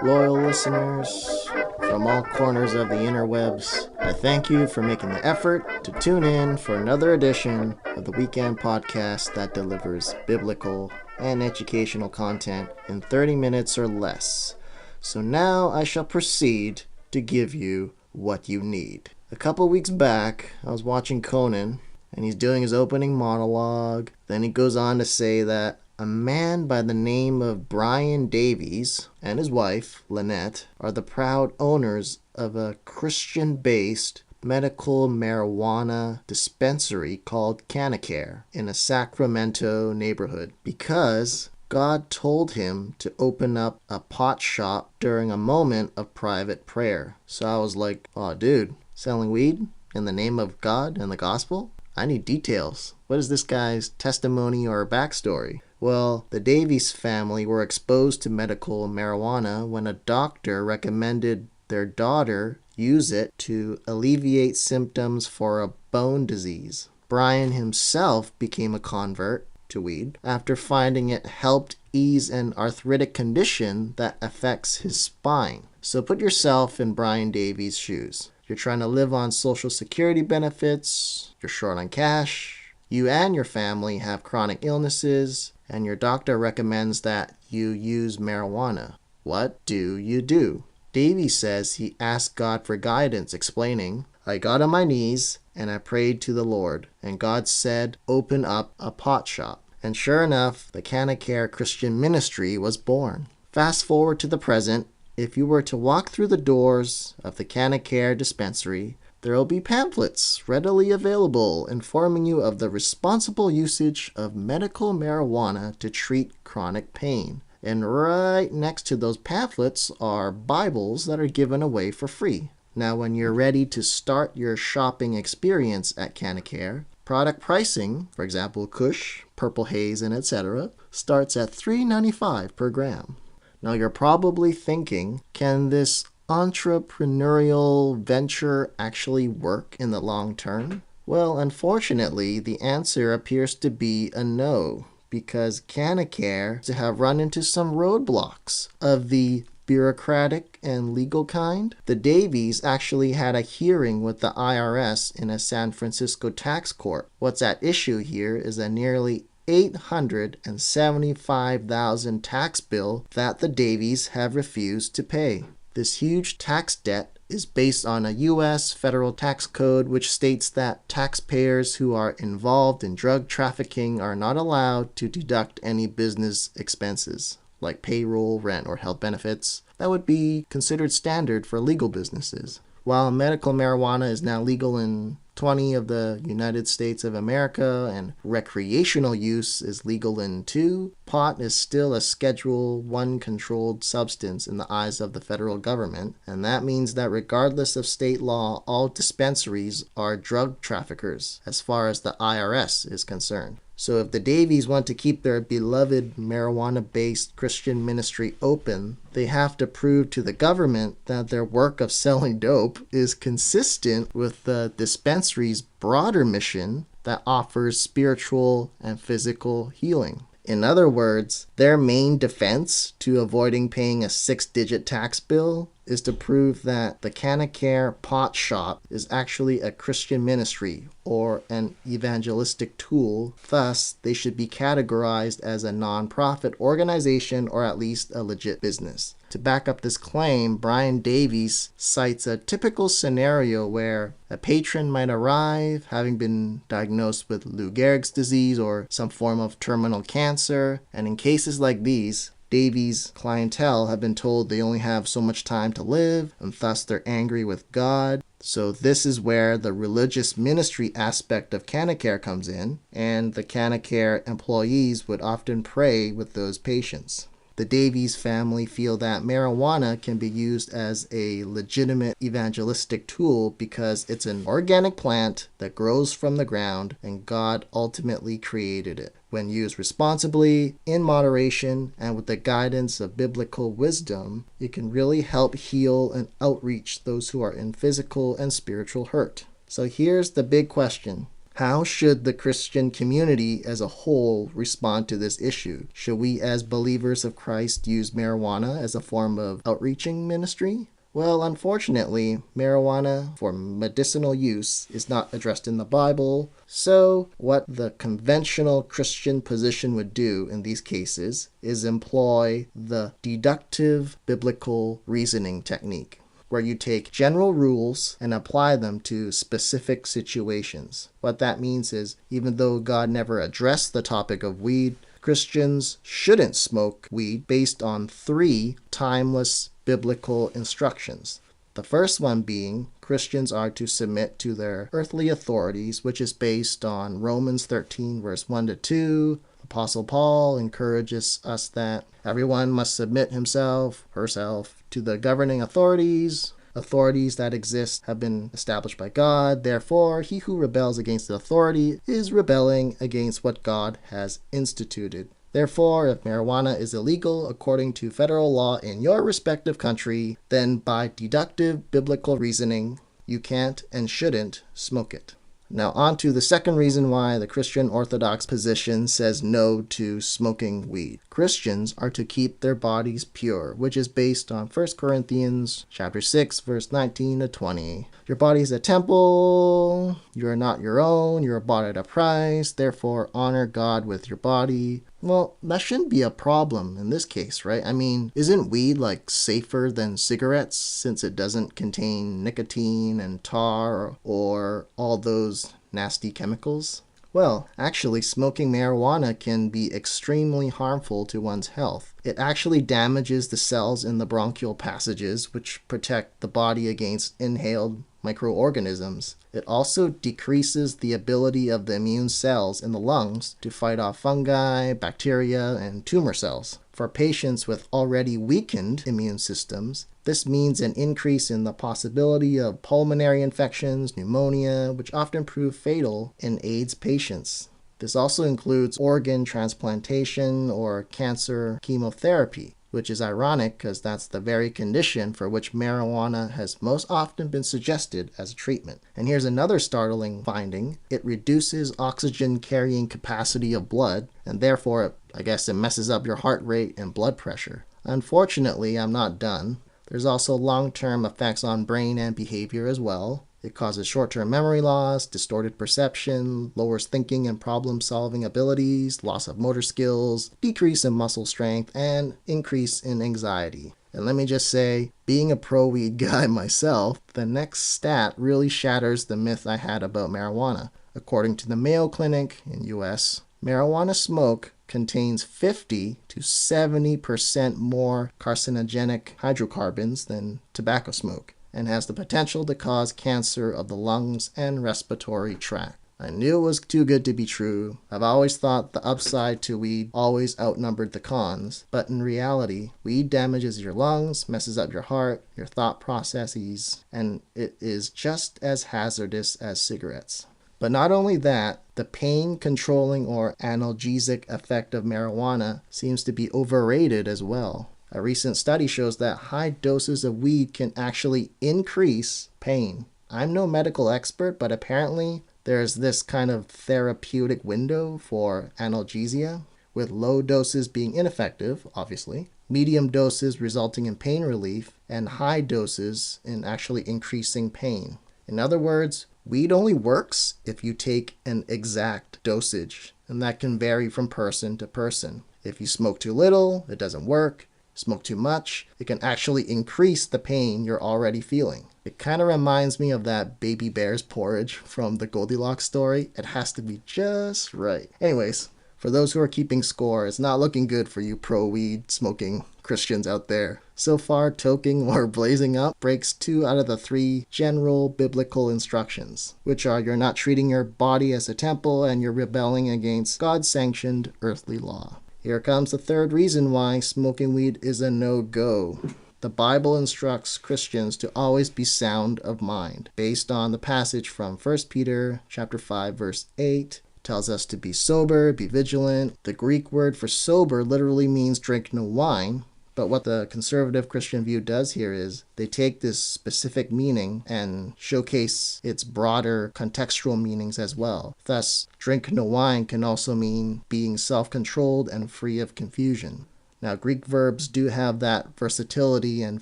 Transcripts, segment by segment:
Loyal listeners from all corners of the interwebs, I thank you for making the effort to tune in for another edition of the weekend podcast that delivers biblical and educational content in 30 minutes or less. So now I shall proceed to give you what you need. A couple weeks back, I was watching Conan, and he's doing his opening monologue. Then he goes on to say that a man by the name of Brian Davies and his wife, Lynette, are the proud owners of a Christian-based medical marijuana dispensary called Canacare in a Sacramento neighborhood because God told him to open up a pot shop during a moment of private prayer. So I was like, oh dude, selling weed in the name of God and the gospel? I need details. What is this guy's testimony or backstory? Well, the Davies family were exposed to medical marijuana when a doctor recommended their daughter use it to alleviate symptoms for a bone disease. Brian himself became a convert to weed after finding it helped ease an arthritic condition that affects his spine. So put yourself in Brian Davies' shoes. You're trying to live on Social Security benefits, you're short on cash, you and your family have chronic illnesses, and your doctor recommends that you use marijuana. What do you do? Davies says he asked God for guidance, explaining, I got on my knees and I prayed to the Lord, and God said, open up a pot shop. And sure enough, the Canacare Christian Ministry was born. Fast forward to the present. If you were to walk through the doors of the Canacare dispensary, there will be pamphlets readily available informing you of the responsible usage of medical marijuana to treat chronic pain. And right next to those pamphlets are Bibles that are given away for free. Now, when you're ready to start your shopping experience at Canacare, product pricing, for example, Kush, Purple Haze, and etc., starts at $3.95 per gram. Now, you're probably thinking, can this entrepreneurial venture actually work in the long term? Well, unfortunately, the answer appears to be a no, because Canacare have run into some roadblocks of the bureaucratic and legal kind. The Davies actually had a hearing with the IRS in a San Francisco tax court. What's at issue here is a nearly $875,000 tax bill that the Davies have refused to pay. This huge tax debt is based on a U.S. federal tax code which states that taxpayers who are involved in drug trafficking are not allowed to deduct any business expenses, like payroll, rent, or health benefits. That would be considered standard for legal businesses. While medical marijuana is now legal in 20 of the United States of America and recreational use is legal in 2, pot is still a Schedule I controlled substance in the eyes of the federal government, and that means that regardless of state law, all dispensaries are drug traffickers as far as the IRS is concerned. So if the Davies want to keep their beloved marijuana-based Christian ministry open, they have to prove to the government that their work of selling dope is consistent with the dispensary's broader mission that offers spiritual and physical healing. In other words, their main defense to avoiding paying a 6-digit tax bill is to prove that the Canacare pot shop is actually a Christian ministry or an evangelistic tool. Thus, they should be categorized as a non-profit organization or at least a legit business. To back up this claim, Brian Davies cites a typical scenario where a patron might arrive having been diagnosed with Lou Gehrig's disease or some form of terminal cancer, and in cases like these, Davies' clientele have been told they only have so much time to live, and thus they're angry with God. So this is where the religious ministry aspect of Canacare comes in, and the Canacare employees would often pray with those patients. The Davies family feel that marijuana can be used as a legitimate evangelistic tool because it's an organic plant that grows from the ground and God ultimately created it. When used responsibly, in moderation, and with the guidance of biblical wisdom, it can really help heal and outreach those who are in physical and spiritual hurt. So here's the big question. How should the Christian community as a whole respond to this issue? Should we as believers of Christ use marijuana as a form of outreaching ministry? Well, unfortunately, marijuana for medicinal use is not addressed in the Bible, so what the conventional Christian position would do in these cases is employ the deductive biblical reasoning technique, where you take general rules and apply them to specific situations. What that means is, even though God never addressed the topic of weed, Christians shouldn't smoke weed based on 3 timeless biblical instructions. The first one being Christians are to submit to their earthly authorities, which is based on Romans 13, verse 1 to 2. Apostle Paul encourages us that everyone must submit himself, herself, to the governing authorities. Authorities that exist have been established by God. Therefore, he who rebels against the authority is rebelling against what God has instituted. Therefore, if marijuana is illegal according to federal law in your respective country, then by deductive biblical reasoning, you can't and shouldn't smoke it. Now on to the second reason why the Christian Orthodox position says no to smoking weed. Christians are to keep their bodies pure, which is based on 1 Corinthians chapter 6, verse 19 to 20. Your body is a temple, you are not your own, you are bought at a price, therefore honor God with your body. Well, that shouldn't be a problem in this case, right? I mean, isn't weed like safer than cigarettes since it doesn't contain nicotine and tar or all those nasty chemicals? Well, actually, smoking marijuana can be extremely harmful to one's health. It actually damages the cells in the bronchial passages, which protect the body against inhaled microorganisms. It also decreases the ability of the immune cells in the lungs to fight off fungi, bacteria, and tumor cells. For patients with already weakened immune systems, this means an increase in the possibility of pulmonary infections, pneumonia, which often prove fatal in AIDS patients. This also includes organ transplantation or cancer chemotherapy, which is ironic because that's the very condition for which marijuana has most often been suggested as a treatment. And here's another startling finding. It reduces oxygen carrying capacity of blood, and therefore, it messes up your heart rate and blood pressure. Unfortunately, I'm not done. There's also long-term effects on brain and behavior as well. It causes short-term memory loss, distorted perception, lowers thinking and problem-solving abilities, loss of motor skills, decrease in muscle strength, and increase in anxiety. And let me just say, being a pro-weed guy myself, the next stat really shatters the myth I had about marijuana. According to the Mayo Clinic in US, marijuana smoke contains 50 to 70% more carcinogenic hydrocarbons than tobacco smoke, and has the potential to cause cancer of the lungs and respiratory tract. I knew it was too good to be true. I've always thought the upside to weed always outnumbered the cons, but in reality, weed damages your lungs, messes up your heart, your thought processes, and it is just as hazardous as cigarettes. But not only that, the pain-controlling or analgesic effect of marijuana seems to be overrated as well. A recent study shows that high doses of weed can actually increase pain. I'm no medical expert, but apparently there's this kind of therapeutic window for analgesia, with low doses being ineffective, obviously, medium doses resulting in pain relief, and high doses in actually increasing pain. In other words, weed only works if you take an exact dosage, and that can vary from person to person. If you smoke too little, it doesn't work. Smoke too much, it can actually increase the pain you're already feeling. It kind of reminds me of that baby bear's porridge from the Goldilocks story. It has to be just right. Anyways, for those who are keeping score, it's not looking good for you pro-weed smoking Christians out there. So far, toking or blazing up breaks 2 out of the 3 general biblical instructions, which are you're not treating your body as a temple and you're rebelling against God-sanctioned earthly law. Here comes the third reason why smoking weed is a no-go. The Bible instructs Christians to always be sound of mind. Based on the passage from 1 Peter chapter 5, verse 8, tells us to be sober, be vigilant. The Greek word for sober literally means drink no wine, But what the conservative Christian view does here is they take this specific meaning and showcase its broader contextual meanings as well. Thus, drink no wine can also mean being self-controlled and free of confusion. Now, Greek verbs do have that versatility and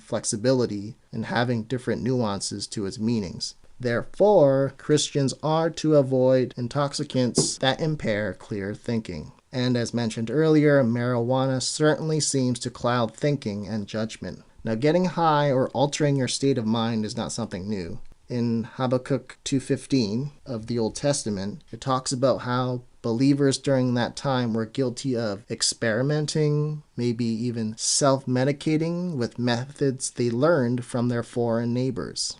flexibility in having different nuances to its meanings. Therefore, Christians are to avoid intoxicants that impair clear thinking. And as mentioned earlier, marijuana certainly seems to cloud thinking and judgment. Now, getting high or altering your state of mind is not something new. In Habakkuk 2:15 of the Old Testament, it talks about how believers during that time were guilty of experimenting, maybe even self-medicating with methods they learned from their foreign neighbors.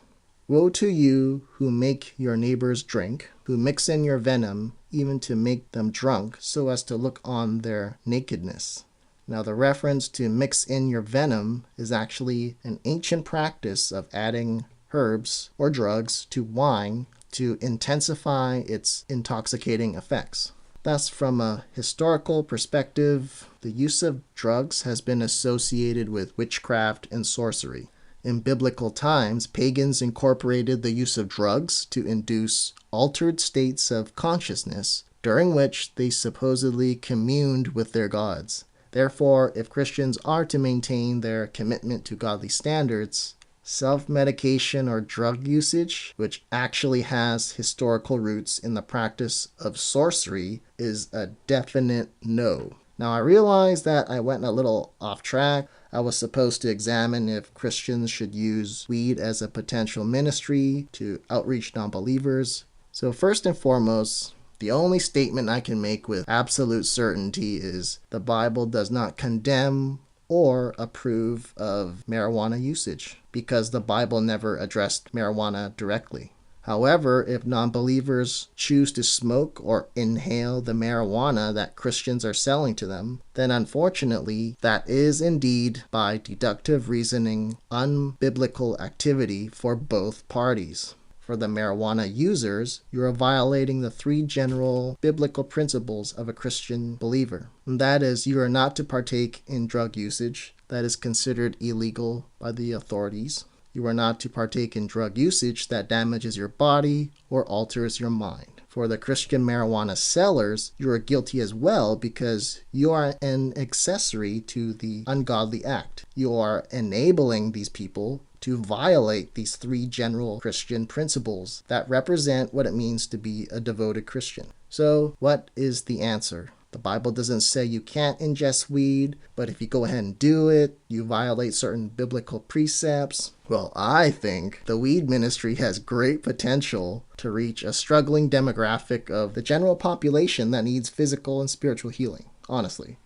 Woe to you who make your neighbors drink, who mix in your venom, even to make them drunk, so as to look on their nakedness. Now, the reference to mix in your venom is actually an ancient practice of adding herbs or drugs to wine to intensify its intoxicating effects. Thus, from a historical perspective, the use of drugs has been associated with witchcraft and sorcery. In biblical times, pagans incorporated the use of drugs to induce altered states of consciousness, during which they supposedly communed with their gods. Therefore, if Christians are to maintain their commitment to godly standards, self-medication or drug usage, which actually has historical roots in the practice of sorcery, is a definite no. Now, I realize that I went a little off track. I was supposed to examine if Christians should use weed as a potential ministry to outreach non-believers. So first and foremost, the only statement I can make with absolute certainty is the Bible does not condemn or approve of marijuana usage, because the Bible never addressed marijuana directly. However, if non-believers choose to smoke or inhale the marijuana that Christians are selling to them, then unfortunately, that is indeed, by deductive reasoning, unbiblical activity for both parties. For the marijuana users, you are violating the three general biblical principles of a Christian believer. And that is, you are not to partake in drug usage that is considered illegal by the authorities. You are not to partake in drug usage that damages your body or alters your mind. For the Christian marijuana sellers, you are guilty as well because you are an accessory to the ungodly act. You are enabling these people to violate these three general Christian principles that represent what it means to be a devoted Christian. So, what is the answer? The Bible doesn't say you can't ingest weed, but if you go ahead and do it, you violate certain biblical precepts. Well, I think the weed ministry has great potential to reach a struggling demographic of the general population that needs physical and spiritual healing, honestly.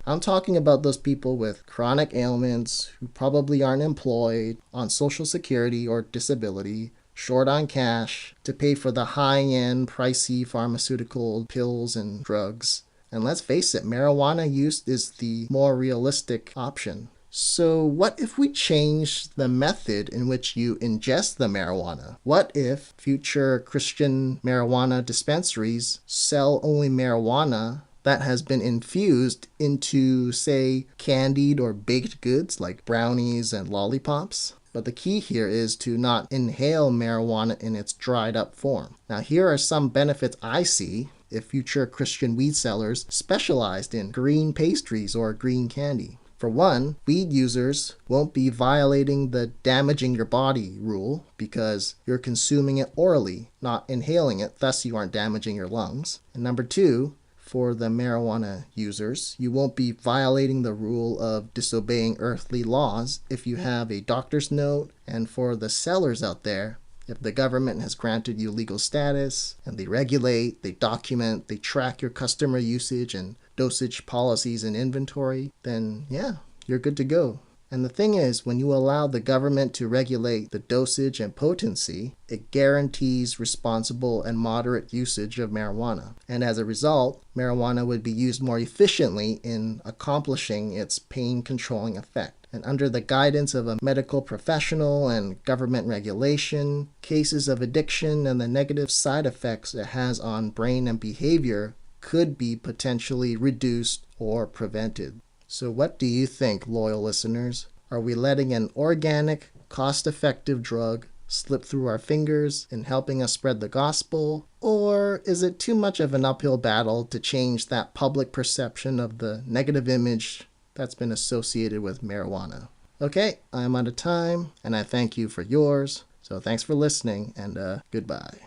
I'm talking about those people with chronic ailments who probably aren't employed, on Social Security or disability, short on cash to pay for the high-end, pricey pharmaceutical pills and drugs. And let's face it, marijuana use is the more realistic option. So what if we change the method in which you ingest the marijuana? What if future Christian marijuana dispensaries sell only marijuana that has been infused into, say, candied or baked goods like brownies and lollipops? But the key here is to not inhale marijuana in its dried up form. Now, here are some benefits I see if future Christian weed sellers specialized in green pastries or green candy. For one, weed users won't be violating the damaging your body rule because you're consuming it orally, not inhaling it, thus you aren't damaging your lungs. And number two, for the marijuana users, you won't be violating the rule of disobeying earthly laws if you have a doctor's note. And for the sellers out there, if the government has granted you legal status and they regulate, they document, they track your customer usage and dosage policies and inventory, then yeah, you're good to go. And the thing is, when you allow the government to regulate the dosage and potency, it guarantees responsible and moderate usage of marijuana. And as a result, marijuana would be used more efficiently in accomplishing its pain-controlling effect. And under the guidance of a medical professional and government regulation, cases of addiction and the negative side effects it has on brain and behavior could be potentially reduced or prevented. So what do you think, loyal listeners? Are we letting an organic, cost-effective drug slip through our fingers in helping us spread the gospel? Or is it too much of an uphill battle to change that public perception of the negative image that's been associated with marijuana? Okay, I'm out of time, and I thank you for yours. So thanks for listening, and goodbye.